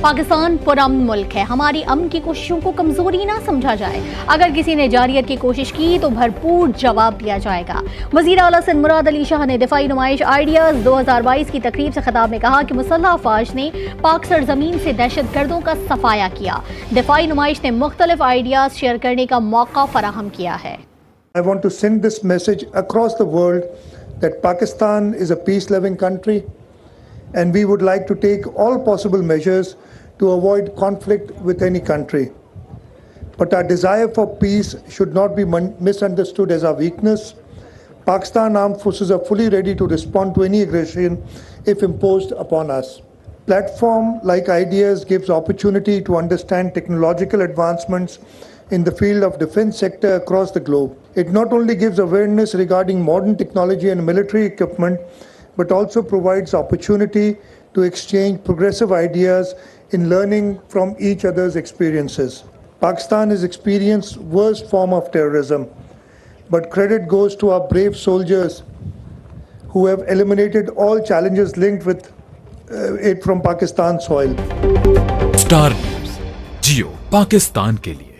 पाकिस्तान पुरअमन मुल्क है, हमारी अमन की कोशिशों को कमजोरी ना समझा जाए। अगर किसी ने जारियत की कोशिश की तो भरपूर जवाब दिया जाएगा। वज़ीर आला सिंध मुराद शाह ने दिफाई नुमाइश आइडियाज़ 2022 की तकरीब से खिताब में कहा कि मुसल्लह अफवाज ने पाक सरजमीन से दहशतगर्दों का सफाया किया। दिफाई नुमाइश ने मुख्तलिफ आइडियाज़ शेयर करने का मौका फराहम किया है। I want to send this message across the world that Pakistan is a peace-loving country and we would like to take all possible measures to avoid conflict with any country. But our desire for peace should not be misunderstood as our weakness. Pakistan Armed Forces are fully ready to respond to any aggression if imposed upon us. Platform like Ideas gives opportunity to understand technological advancements in the field of defense sector across the globe. It not only gives awareness regarding modern technology and military equipment, but also provides opportunity to exchange progressive ideas in learning from each other's experiences. Pakistan has experienced worst form of terrorism, but credit goes to our brave soldiers who have eliminated all challenges linked with it from Pakistan soil. Star news, Geo Pakistan के लिए।